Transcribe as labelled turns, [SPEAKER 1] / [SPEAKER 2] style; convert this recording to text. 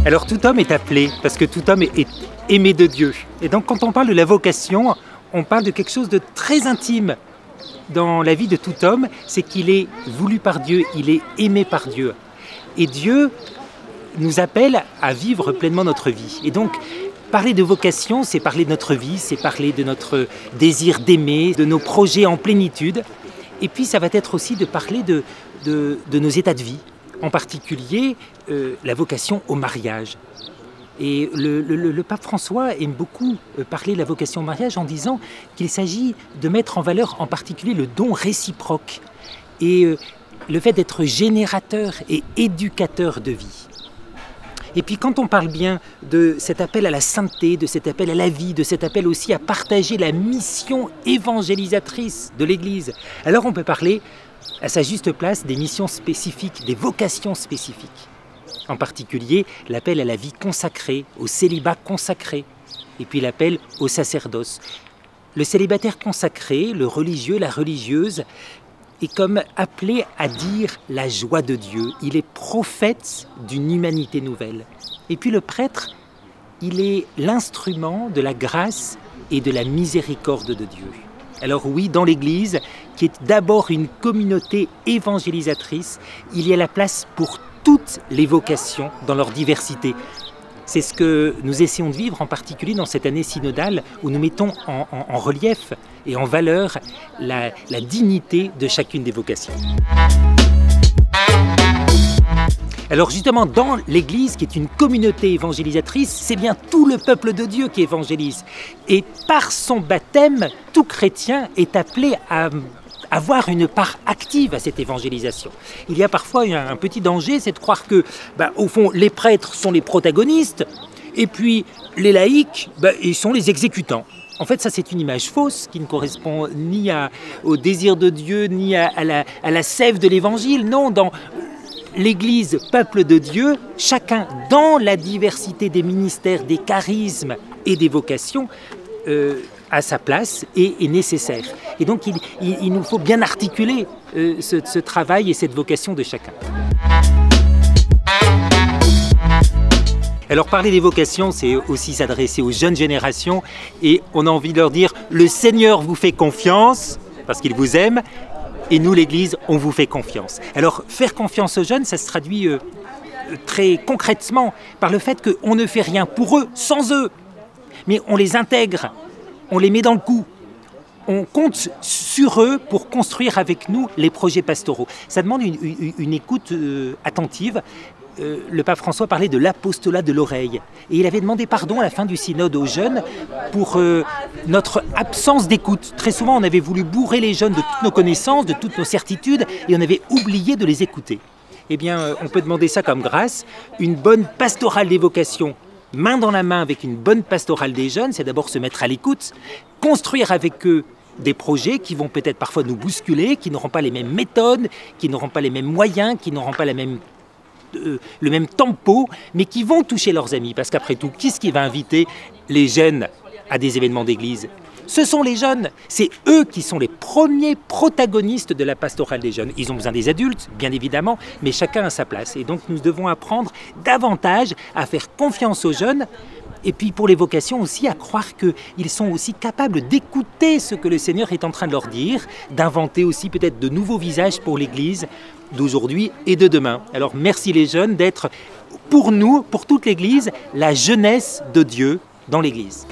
[SPEAKER 1] Alors tout homme est appelé, parce que tout homme est aimé de Dieu. Et donc quand on parle de la vocation, on parle de quelque chose de très intime dans la vie de tout homme, c'est qu'il est voulu par Dieu, il est aimé par Dieu. Et Dieu nous appelle à vivre pleinement notre vie. Et donc parler de vocation, c'est parler de notre vie, c'est parler de notre désir d'aimer, de nos projets en plénitude. Et puis ça va être aussi de parler de nos états de vie. En particulier, la vocation au mariage. Et le pape François aime beaucoup parler de la vocation au mariage en disant qu'il s'agit de mettre en valeur en particulier le don réciproque et le fait d'être générateur et éducateur de vie. Et puis quand on parle bien de cet appel à la sainteté, de cet appel à la vie, de cet appel aussi à partager la mission évangélisatrice de l'Église, alors on peut parler à sa juste place des missions spécifiques, des vocations spécifiques. En particulier, l'appel à la vie consacrée, au célibat consacré, et puis l'appel au sacerdoce. Le célibataire consacré, le religieux, la religieuse, est comme appelé à dire la joie de Dieu. Il est prophète d'une humanité nouvelle. Et puis le prêtre, il est l'instrument de la grâce et de la miséricorde de Dieu. Alors oui, dans l'Église, qui est d'abord une communauté évangélisatrice, il y a la place pour toutes les vocations dans leur diversité. C'est ce que nous essayons de vivre en particulier dans cette année synodale où nous mettons en relief et en valeur la dignité de chacune des vocations. Alors justement, dans l'Église, qui est une communauté évangélisatrice, c'est bien tout le peuple de Dieu qui évangélise. Et par son baptême, tout chrétien est appelé à avoir une part active à cette évangélisation. Il y a parfois un petit danger, c'est de croire que, au fond, les prêtres sont les protagonistes, et puis les laïcs, ils sont les exécutants. En fait, ça c'est une image fausse qui ne correspond ni au désir de Dieu, ni à la sève de l'Évangile. Non, dans l'Église, peuple de Dieu, chacun dans la diversité des ministères, des charismes et des vocations, à sa place et est nécessaire. Et donc il nous faut bien articuler ce travail et cette vocation de chacun. Alors parler des vocations, c'est aussi s'adresser aux jeunes générations et on a envie de leur dire « Le Seigneur vous fait confiance parce qu'il vous aime et nous l'Église, on vous fait confiance ». Alors faire confiance aux jeunes, ça se traduit très concrètement par le fait qu'on ne fait rien pour eux, sans eux, mais on les intègre. On les met dans le coup. On compte sur eux pour construire avec nous les projets pastoraux. Ça demande une écoute attentive. Le pape François parlait de l'apostolat de l'oreille. Et il avait demandé pardon à la fin du synode aux jeunes pour notre absence d'écoute. Très souvent, on avait voulu bourrer les jeunes de toutes nos connaissances, de toutes nos certitudes, et on avait oublié de les écouter. Eh bien, on peut demander ça comme grâce. Une bonne pastorale des vocations, main dans la main avec une bonne pastorale des jeunes, c'est d'abord se mettre à l'écoute, construire avec eux des projets qui vont peut-être parfois nous bousculer, qui n'auront pas les mêmes méthodes, qui n'auront pas les mêmes moyens, qui n'auront pas le même tempo, mais qui vont toucher leurs amis. Parce qu'après tout, qui est-ce qui va inviter les jeunes à des événements d'église ? Ce sont les jeunes, c'est eux qui sont les premiers protagonistes de la pastorale des jeunes. Ils ont besoin des adultes, bien évidemment, mais chacun a sa place. Et donc nous devons apprendre davantage à faire confiance aux jeunes, et puis pour les vocations aussi, à croire qu'ils sont aussi capables d'écouter ce que le Seigneur est en train de leur dire, d'inventer aussi peut-être de nouveaux visages pour l'Église d'aujourd'hui et de demain. Alors merci les jeunes d'être pour nous, pour toute l'Église, la jeunesse de Dieu dans l'Église.